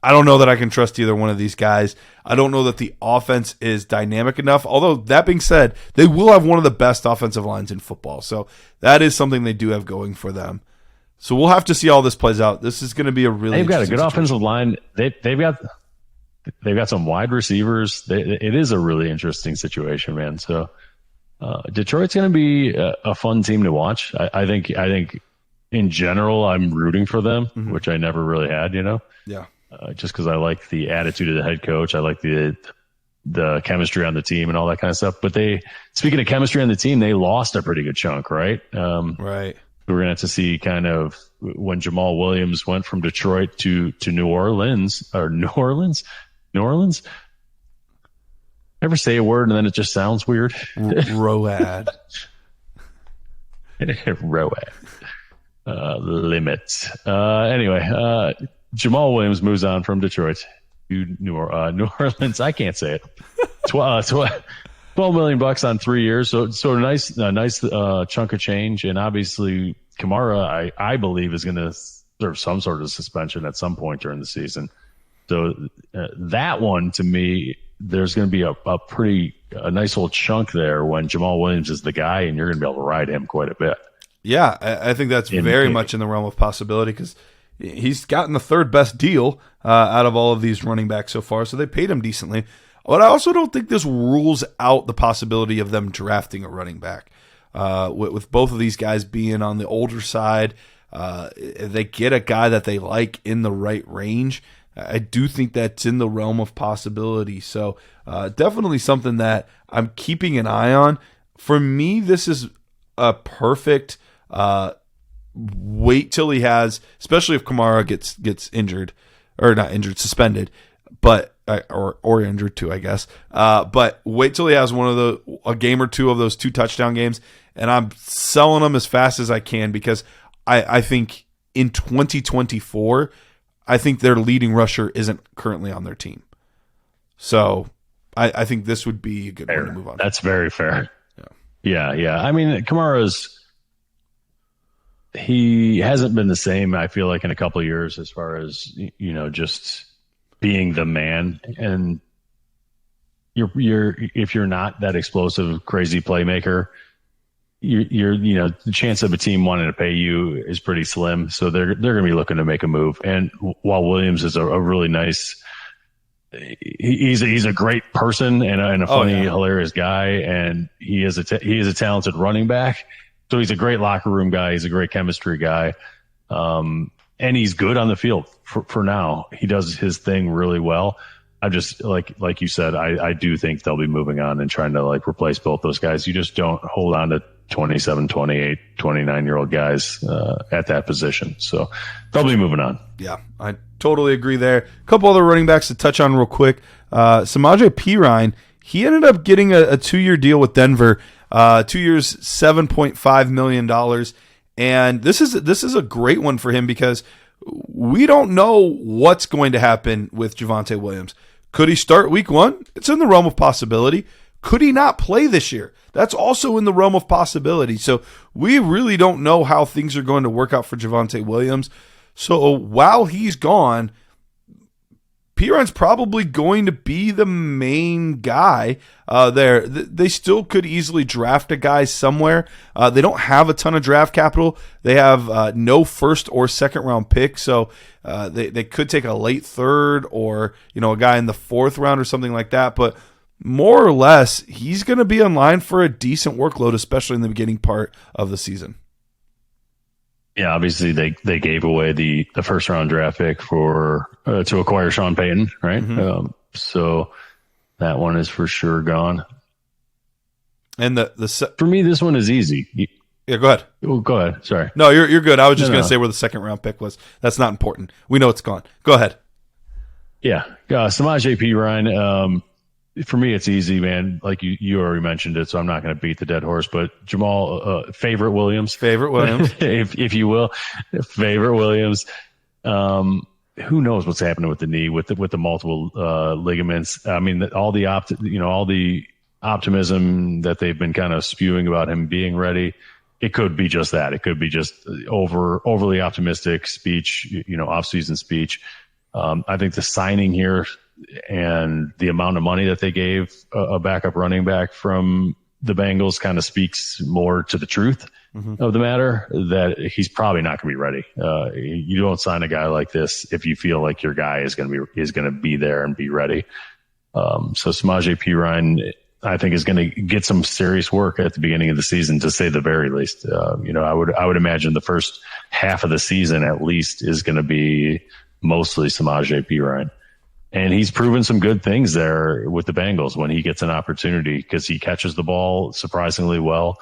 [SPEAKER 2] know that I can trust either one of these guys. I don't know that the offense is dynamic enough. Although, that being said, they will have one of the best offensive lines in football. So that is something they do have going for them. So we'll have to see how all this plays out. This is going to be a really
[SPEAKER 3] They've got a good
[SPEAKER 2] situation.
[SPEAKER 3] offensive line. They've got some wide receivers. It is a really interesting situation, man. So Detroit's going to be a fun team to watch. I think in general, I'm rooting for them, which I never really had,
[SPEAKER 2] Yeah.
[SPEAKER 3] Just because I like the attitude of the head coach. I like the chemistry on the team and all that kind of stuff. But speaking of chemistry on the team, they lost a pretty good chunk, right?
[SPEAKER 2] Right.
[SPEAKER 3] We're going to have to see kind of when Jamaal Williams went from Detroit to New Orleans. Ever say a word and then it just sounds weird?
[SPEAKER 2] Road.
[SPEAKER 3] Road. Limit. Anyway, Jamaal Williams moves on from Detroit to New Orleans. I can't say it. $12 million on 3 years. So nice chunk of change. And obviously Kamara, I believe, is going to serve some sort of suspension at some point during the season. So that one, to me, there's going to be a pretty a nice little chunk there when Jamaal Williams is the guy, and you're going to be able to ride him quite a bit.
[SPEAKER 2] Yeah, I think that's very much in the realm of possibility because he's gotten the third best deal out of all of these running backs so far, so they paid him decently. But I also don't think this rules out the possibility of them drafting a running back. With both of these guys being on the older side, if they get a guy that they like in the right range, I do think that's in the realm of possibility. So definitely something that I'm keeping an eye on. For me, this is a perfect wait till he has, especially if Kamara gets injured, or not injured, suspended, but or injured too, I guess. But wait till he has a game or two of those 2 touchdown games, and I'm selling them as fast as I can because I think in 2024, I think their leading rusher isn't currently on their team. So I think this would be a good one to move on.
[SPEAKER 3] That's very fair. Yeah. I mean, he hasn't been the same, I feel like, in a couple of years as far as, just being the man. And if you're not that explosive, crazy playmaker, the chance of a team wanting to pay you is pretty slim. So they're going to be looking to make a move. And while Williams is a really nice, he's a great person and a funny, hilarious guy, and he is a talented running back. So he's a great locker room guy. He's a great chemistry guy. And he's good on the field for now. He does his thing really well. I just, like you said, I do think they'll be moving on and trying to replace both those guys. You just don't hold on to 27, 28, 29-year-old guys at that position. So they'll be moving on.
[SPEAKER 2] Yeah, I totally agree there. A couple other running backs to touch on real quick. Samaje Perine, he ended up getting a 2-year deal with Denver, 2 years, $7.5 million. And this is a great one for him because we don't know what's going to happen with Javonte Williams. Could he start week 1? It's in the realm of possibility. Could he not play this year? That's also in the realm of possibility. So we really don't know how things are going to work out for Javonte Williams. So while he's gone, Perine's probably going to be the main guy there. They still could easily draft a guy somewhere. They don't have a ton of draft capital. They have no first or second round pick, so they could take a late third or a guy in the 4th round or something like that. But more or less, he's going to be in line for a decent workload, especially in the beginning part of the season.
[SPEAKER 3] Yeah, obviously they gave away the first round draft pick for to acquire Sean Payton, right?
[SPEAKER 2] Mm-hmm.
[SPEAKER 3] So that one is for sure gone.
[SPEAKER 2] And
[SPEAKER 3] for me, this one is easy.
[SPEAKER 2] Yeah, go ahead.
[SPEAKER 3] Oh, go ahead. Sorry.
[SPEAKER 2] No, you're good. I was just going to say where the second round pick was. That's not important. We know it's gone. Go ahead.
[SPEAKER 3] Yeah, Samaje Perine. For me, it's easy, man. Like you already mentioned it, so I'm not going to beat the dead horse. But Jamaal, favorite Williams, if you will, favorite Williams. Who knows what's happening with the knee, with the multiple ligaments? I mean, all the optimism that they've been kind of spewing about him being ready. It could be just that. It could be just overly optimistic speech, off-season speech. I think the signing here and the amount of money that they gave a backup running back from the Bengals kind of speaks more to the truth of the matter, that he's probably not going to be ready. You don't sign a guy like this if you feel like your guy is going to be there and be ready. So Samaje Perine, I think, is going to get some serious work at the beginning of the season, to say the very least. I would imagine the first half of the season at least is going to be mostly Samaje Perine. And he's proven some good things there with the Bengals when he gets an opportunity, because he catches the ball surprisingly well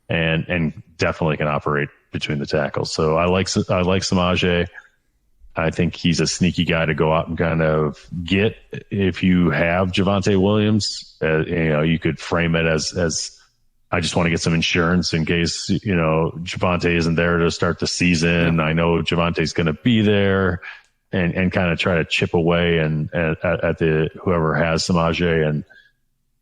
[SPEAKER 3] and definitely can operate between the tackles. So I like Samaje. I think he's a sneaky guy to go out and kind of get if you have Javonte Williams. You could frame it as I just want to get some insurance in case, Javonte isn't there to start the season. Yeah. I know Javonte's going to be there. And kind of try to chip away and at the whoever has Samaje.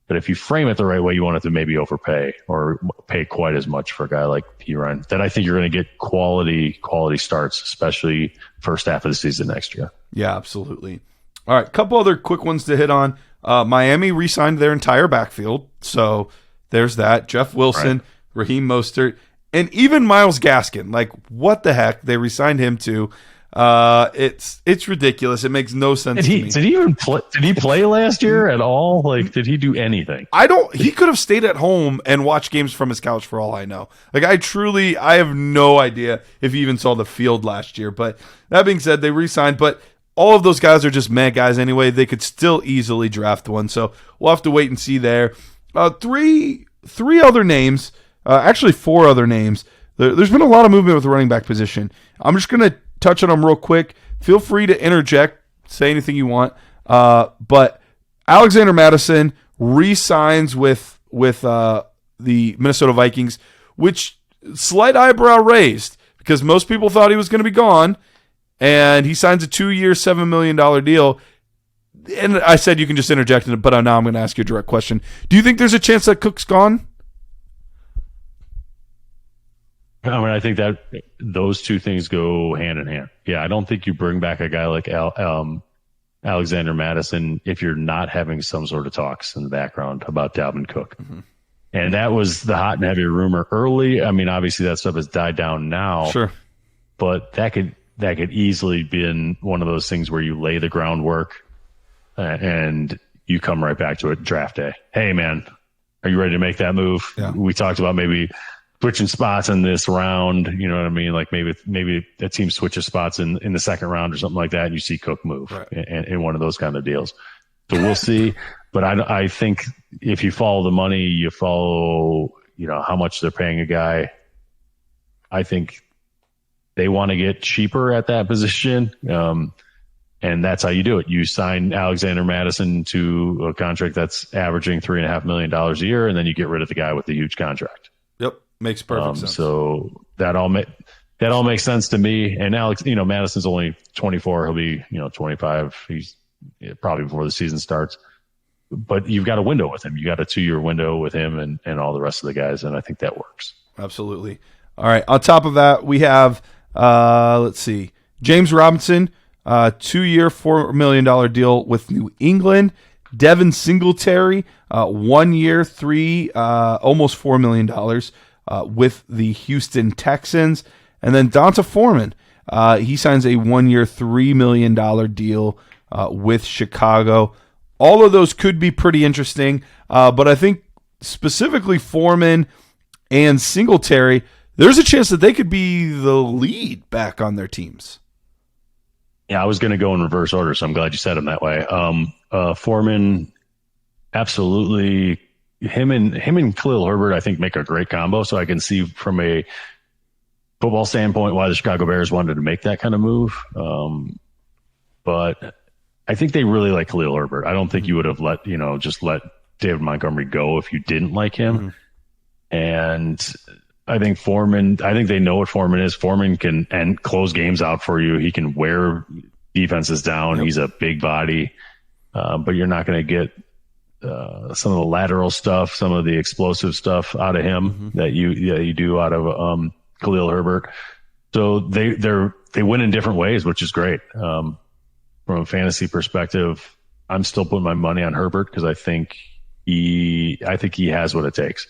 [SPEAKER 3] But if you frame it the right way, you want it to maybe overpay or pay quite as much for a guy like Perine. That I think you're going to get quality starts, especially first half of the season next year.
[SPEAKER 2] Yeah, absolutely. All right, couple other quick ones to hit on. Miami re-signed their entire backfield, so there's that. Jeff Wilson, Raheem Mostert, and even Myles Gaskin. Like, what the heck? They re-signed him too. It's ridiculous. It makes no sense to me.
[SPEAKER 3] Did he even play? Did he play last year at all? Like, did he do anything?
[SPEAKER 2] He could have stayed at home and watched games from his couch for all I know. Like, I have no idea if he even saw the field last year. But that being said, they re-signed. But all of those guys are just mad guys anyway. They could still easily draft one. So we'll have to wait and see there. Three other names, actually 4 other names. There's been a lot of movement with the running back position. I'm just going to touch on them real quick. Feel free to interject, say anything you want. But Alexander Mattison re-signs with the Minnesota Vikings, which slight eyebrow raised because most people thought he was going to be gone, and he signs a 2-year, $7 million deal. And I said you can just interject in it, but now I'm going to ask you a direct question. Do you think there's a chance that Cook's gone?
[SPEAKER 3] I mean, I think that those two things go hand in hand. Yeah, I don't think you bring back a guy like Alexander Mattison if you're not having some sort of talks in the background about Dalvin Cook. Mm-hmm. And that was the hot and heavy rumor early. I mean, obviously that stuff has died down now.
[SPEAKER 2] Sure.
[SPEAKER 3] But that could easily be in one of those things where you lay the groundwork and you come right back to it draft day. Hey, man, are you ready to make that move?
[SPEAKER 2] Yeah.
[SPEAKER 3] We talked about maybe switching spots in this round, you know what I mean? Like maybe a team switches spots in the second round or something like that, and you see Cook move in one of those kind of deals. So we'll see. But I think if you follow the money, you follow, how much they're paying a guy. I think they want to get cheaper at that position. And that's how you do it. You sign Alexander Mattison to a contract that's averaging $3.5 million a year, and then you get rid of the guy with the huge contract.
[SPEAKER 2] Yep. Makes perfect sense.
[SPEAKER 3] So that all makes sense to me. And Alex, Madison's only 24. He'll be, 25. He's probably before the season starts. But you've got a window with him. You got a 2-year window with him and all the rest of the guys, and I think that works.
[SPEAKER 2] Absolutely. All right. On top of that, we have let's see, James Robinson, 2-year, $4 million deal with New England. Devin Singletary, 1 year, almost $4 million. With the Houston Texans. And then Donta Foreman, he signs a 1-year, $3 million deal with Chicago. All of those could be pretty interesting, but I think specifically Foreman and Singletary, there's a chance that they could be the lead back on their teams.
[SPEAKER 3] Yeah, I was going to go in reverse order, so I'm glad you said them that way. Foreman, absolutely. Him and Khalil Herbert, I think, make a great combo. So I can see from a football standpoint why the Chicago Bears wanted to make that kind of move. But I think they really like Khalil Herbert. I don't think you would have let David Montgomery go if you didn't like him. Mm-hmm. And I think they know what Foreman is. Foreman can close games out for you. He can wear defenses down. Yep. He's a big body, but you're not going to get some of the lateral stuff, some of the explosive stuff out of him that you do out of Khalil Herbert. So they win in different ways, which is great. From a fantasy perspective, I'm still putting my money on Herbert because I think he has what it takes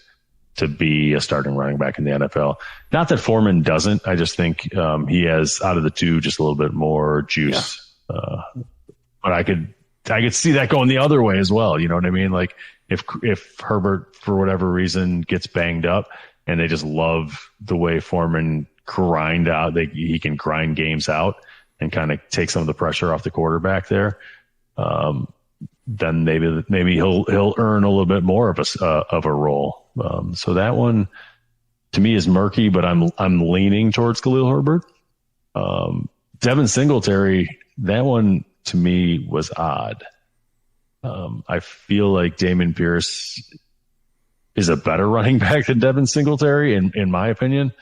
[SPEAKER 3] to be a starting running back in the NFL. Not that Foreman doesn't. I just think he has, out of the two, just a little bit more juice. Yeah. But I could see that going the other way as well. You know what I mean? Like if Herbert, for whatever reason, gets banged up and they just love the way Foreman grind out, he can grind games out and kind of take some of the pressure off the quarterback there. Then maybe he'll earn a little bit more of a role. So that one to me is murky, but I'm leaning towards Khalil Herbert. Devin Singletary, that one to me was odd. I feel like Dameon Pierce is a better running back than Devin Singletary, in my opinion.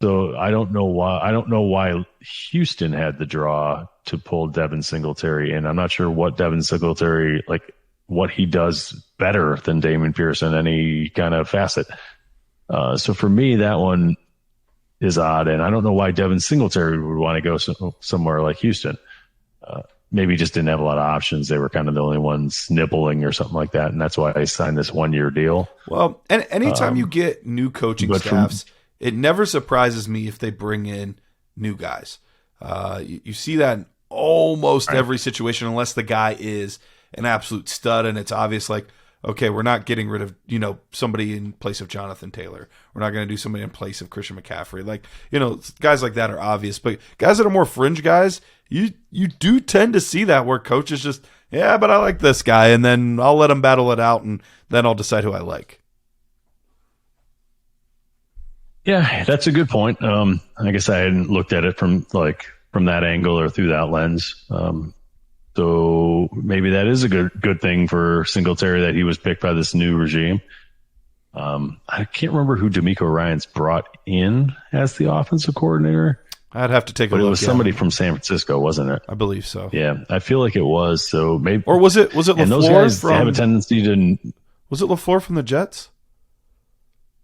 [SPEAKER 3] So I don't know why Houston had the draw to pull Devin Singletary, and I'm not sure what Devin Singletary, like what he does better than Dameon Pierce in any kind of facet. So for me, that one is odd, and I don't know why Devin Singletary would want to go somewhere like Houston. maybe just didn't have a lot of options. They were kind of the only ones nibbling or something like that. And that's why I signed this 1-year deal.
[SPEAKER 2] Well, and anytime you get new coaching staffs, it never surprises me if they bring in new guys. You see that in almost every situation, unless the guy is an absolute stud and it's obvious, like, okay, we're not getting rid of, somebody in place of Jonathan Taylor. We're not going to do somebody in place of Christian McCaffrey. Like, guys like that are obvious. But guys that are more fringe guys, you do tend to see that where coaches just, yeah, but I like this guy, and then I'll let him battle it out, and then I'll decide who I like.
[SPEAKER 3] Yeah, that's a good point. I guess I hadn't looked at it from that angle or through that lens. So maybe that is a good thing for Singletary that he was picked by this new regime. I can't remember who D'Amico Ryans brought in as the offensive coordinator.
[SPEAKER 2] I'd have to take a look.
[SPEAKER 3] It was somebody from San Francisco, wasn't it?
[SPEAKER 2] I believe so.
[SPEAKER 3] Yeah, I feel like it was. So maybe,
[SPEAKER 2] or was it LaFleur?
[SPEAKER 3] And those guys have a tendency to.
[SPEAKER 2] Was it LaFleur from the Jets?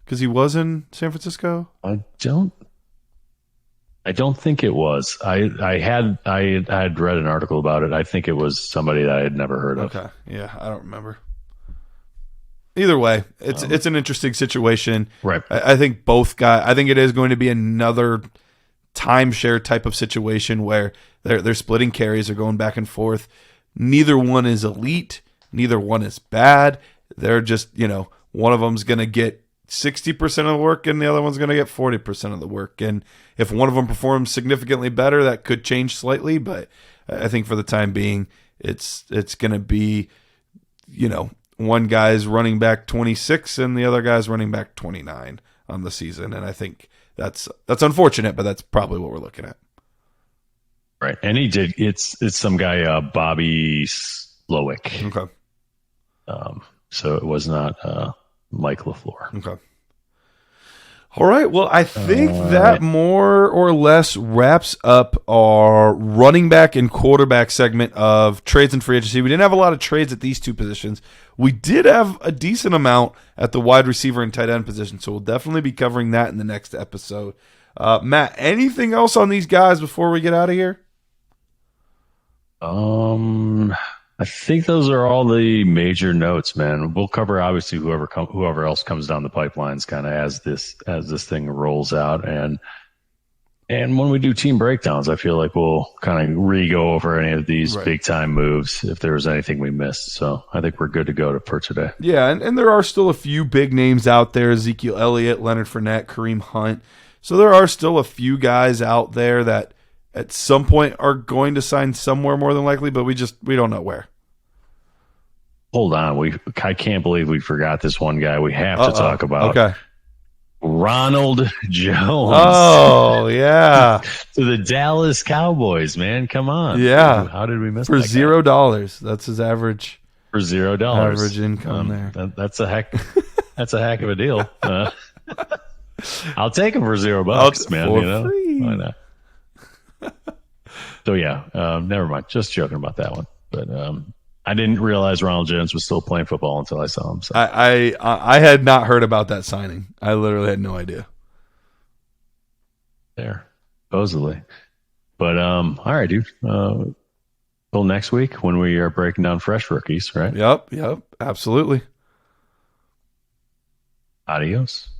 [SPEAKER 2] Because he was in San Francisco.
[SPEAKER 3] I don't think it was. I had read an article about it. I think it was somebody that I had never heard of.
[SPEAKER 2] Okay. Yeah, I don't remember. Either way, it's an interesting situation.
[SPEAKER 3] Right.
[SPEAKER 2] I think both guys. I think it is going to be another timeshare type of situation where they're splitting carries, they're going back and forth. Neither one is elite. Neither one is bad. They're just, one of them's going to get 60% of the work and the other one's going to get 40% of the work. And if one of them performs significantly better, that could change slightly. But I think for the time being, it's going to be, one guy's running back 26 and the other guy's running back 29 on the season. And I think that's unfortunate, but that's probably what we're looking at.
[SPEAKER 3] Right. And it's some guy, Bobby Slowick.
[SPEAKER 2] Okay.
[SPEAKER 3] So it was not, Mike LaFleur.
[SPEAKER 2] Okay. All right. Well, I think that more or less wraps up our running back and quarterback segment of trades and free agency. We didn't have a lot of trades at these two positions. We did have a decent amount at the wide receiver and tight end position, so we'll definitely be covering that in the next episode. Matt, anything else on these guys before we get out of here?
[SPEAKER 3] I think those are all the major notes, man. We'll cover obviously whoever else comes down the pipelines kind of as this thing rolls out, and when we do team breakdowns, I feel like we'll kind of re-go over any of these big time moves if there was anything we missed. So I think we're good to go for today.
[SPEAKER 2] Yeah, and there are still a few big names out there: Ezekiel Elliott, Leonard Fournette, Kareem Hunt. So there are still a few guys out there that at some point are going to sign somewhere more than likely, but we don't know where.
[SPEAKER 3] Hold on. I can't believe we forgot this one guy we have to talk about.
[SPEAKER 2] Okay.
[SPEAKER 3] Ronald Jones.
[SPEAKER 2] Oh, yeah.
[SPEAKER 3] To the Dallas Cowboys, man. Come on.
[SPEAKER 2] Yeah.
[SPEAKER 3] How did we miss
[SPEAKER 2] for
[SPEAKER 3] that
[SPEAKER 2] $0? That's his average.
[SPEAKER 3] For $0.
[SPEAKER 2] Average income there.
[SPEAKER 3] That's a heck of a deal. I'll take him for $0, man.
[SPEAKER 2] For free.
[SPEAKER 3] Why not? So yeah, never mind. Just joking about that one. But I didn't realize Ronald Jones was still playing football until I saw him. So.
[SPEAKER 2] I had not heard about that signing. I literally had no idea.
[SPEAKER 3] There, supposedly. But all right, dude. Till next week when we are breaking down fresh rookies, right?
[SPEAKER 2] Yep, absolutely.
[SPEAKER 3] Adios.